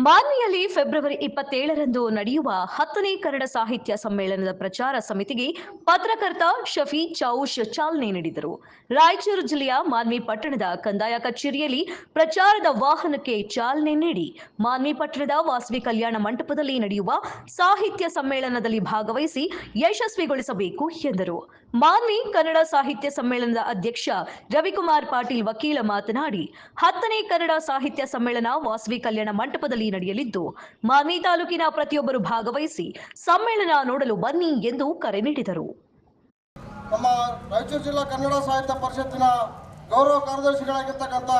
ಮಾನ್ವಿಯಲ್ಲಿ February 27ರಂದು ನಡೆಯುವ 10ನೇ ಕನ್ನಡ ಸಾಹಿತ್ಯ ಸಮ್ಮೇಳನದ ಪ್ರಚಾರ ಸಮಿತಿಗೆ ಪತ್ರಕರ್ತ ಶಫಿ ಚೌಶ್ ಚಾಲನೆ ನೀಡಿದರು. ರಾಯಚೂರು ಜಿಲ್ಲೆಯ ಮಾನ್ವಿ ಪಟ್ಟಣದ ಕಂದಾಯ ಕಚೇರಿಯಲ್ಲಿ ಪ್ರಚಾರದ ವಾಹನಕ್ಕೆ ಚಾಲನೆ ನೀಡಿ ಮಾನ್ವಿ ಪಟ್ಟಣದ ವಾಸವಿ ಕಲ್ಯಾಣ ಮಂಟಪದಲ್ಲಿ ನಡೆಯುವ ಸಾಹಿತ್ಯ ಸಮ್ಮೇಳನದಲ್ಲಿ ಭಾಗವಹಿಸಿ ಯಶಸ್ವಿಗೊಳಿಸಬೇಕು ಎಂದರು. ಮಾನ್ವಿ ಕನ್ನಡ ಸಾಹಿತ್ಯ ಸಮ್ಮೇಳನದ ಅಧ್ಯಕ್ಷ ರವಿಕುಮಾರ್ ಪಾಟೀಲ್ ವಕೀಲ ಮಾತನಾಡಿ, 10ನೇ ಕನ್ನಡ ಸಾಹಿತ್ಯ ಸಮ್ಮೇಳನ ವಾಸವಿ ಕಲ್ಯಾಣ ಮಂಟಪದಲ್ಲಿ ನಡೆಯಲಿದ್ದು ಮಾನ್ವಿ ತಾಲೂಕಿನ ಪ್ರತಿಯೊಬ್ಬರು ಭಾಗವಹಿಸಿ ಸಮ್ಮೇಳನ ನೋಡಲು ಬನ್ನಿ ಎಂದು ಕರೆ ನೀಡಿದರು. ನಮ್ಮ ರಾಯಚೂರು ಜಿಲ್ಲಾ ಕನ್ನಡ ಸಾಹಿತ್ಯ ಪರಿಷತ್ತಿನ ಗೌರವ ಕಾರ್ಯದರ್ಶಿಗಳಾಗಿರ್ತಕ್ಕಂಥ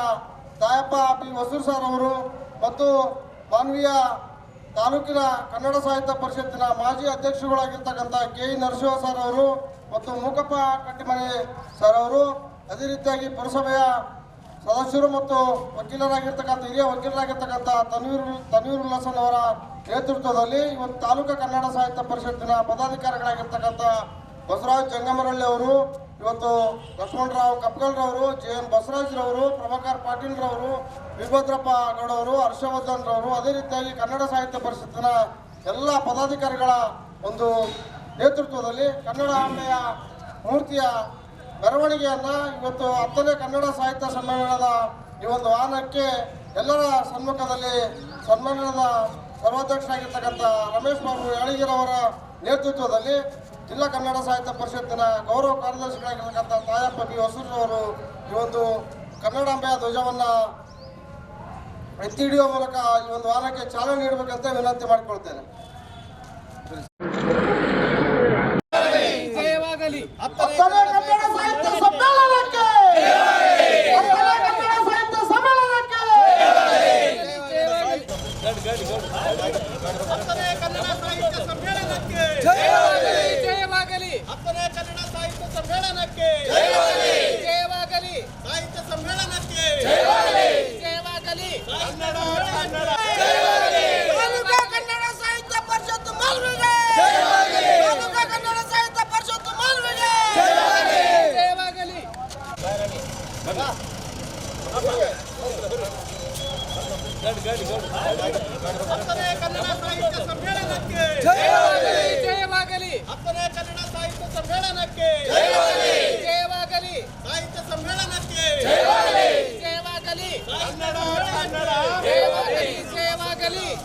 ತಾಯಪ್ಪ ಪಿ ಹೊಸೂರು ಸರ್ ಅವರು ಮತ್ತು ಮಾನ್ವಿಯ ತಾಲೂಕಿನ ಕನ್ನಡ ಸಾಹಿತ್ಯ ಪರಿಷತ್ತಿನ ಮಾಜಿ ಅಧ್ಯಕ್ಷರುಗಳಾಗಿರ್ತಕ್ಕಂಥ ಕೆ ನರಸಿಂಹ ಸರ್ ಅವರು ಮತ್ತು ಮೂಕಪ್ಪ ಕಟ್ಟಿಮನೆ ಸರ್ ಅವರು, ಅದೇ ರೀತಿಯಾಗಿ ಪುರಸಭೆಯ ಸದಸ್ಯರು ಮತ್ತು ವಕೀಲರಾಗಿರ್ತಕ್ಕಂಥ ಹಿರಿಯ ವಕೀಲರಾಗಿರ್ತಕ್ಕಂಥ ತನ್ವೀರ್ ಉಲ್ಲಾಸನ್ ಅವರ ನೇತೃತ್ವದಲ್ಲಿ ಇವತ್ತು ತಾಲೂಕು ಕನ್ನಡ ಸಾಹಿತ್ಯ ಪರಿಷತ್ತಿನ ಪದಾಧಿಕಾರಿಗಳಾಗಿರ್ತಕ್ಕಂಥ ಬಸವರಾಜ್ ಜಂಗಮರಳ್ಳಿ ಅವರು, ಇವತ್ತು ಲಕ್ಷ್ಮಣರಾವ್ ಕಪ್ಗಲ್ರವರು, JN ಬಸವರಾಜ್ರವರು, ಪ್ರಭಾಕರ್ ಪಾಟೀಲ್ರವರು, ವೀರಭದ್ರಪ್ಪ ಗೌಡವರು, ಹರ್ಷವರ್ಧನ್ ರವರು, ಅದೇ ರೀತಿಯಾಗಿ ಕನ್ನಡ ಸಾಹಿತ್ಯ ಪರಿಷತ್ತಿನ ಎಲ್ಲ ಪದಾಧಿಕಾರಿಗಳ ಒಂದು ನೇತೃತ್ವದಲ್ಲಿ ಕನ್ನಡಾಂಬೆಯ ಮೂರ್ತಿಯ ಮೆರವಣಿಗೆಯನ್ನು ಇವತ್ತು 10ನೇ ಕನ್ನಡ ಸಾಹಿತ್ಯ ಸಮ್ಮೇಳನದ ಈ ಒಂದು ವಾಹನಕ್ಕೆ ಎಲ್ಲರ ಸಮ್ಮುಖದಲ್ಲಿ ಸಮ್ಮೇಳನದ ಸರ್ವಾಧ್ಯಕ್ಷರಾಗಿರ್ತಕ್ಕಂಥ ರಮೇಶ್ ಬಾಬು ಯಾಳಿಗಿರವರ ನೇತೃತ್ವದಲ್ಲಿ ಜಿಲ್ಲಾ ಕನ್ನಡ ಸಾಹಿತ್ಯ ಪರಿಷತ್ತಿನ ಗೌರವ ಕಾರ್ಯದರ್ಶಿಗಳಾಗಿರ್ತಕ್ಕಂಥ ತಾಯಪ್ಪ ಬಿ ಹೊಸೂರು ಅವರು ಈ ಒಂದು ಕನ್ನಡಾಂಬೆಯ ಧ್ವಜವನ್ನು ಎತ್ತಿ ಹಿಡಿಯುವ ಮೂಲಕ ಈ ಒಂದು ವಾಹನಕ್ಕೆ ಚಾಲನೆ ನೀಡಬೇಕಂತ ವಿನಂತಿ ಮಾಡಿಕೊಳ್ತೇನೆ.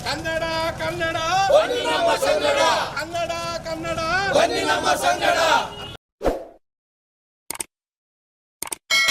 ಕನ್ನಡ ಕನ್ನಡ ಬನ್ನಿ ನಮ್ಮ ಸಂಗಡ.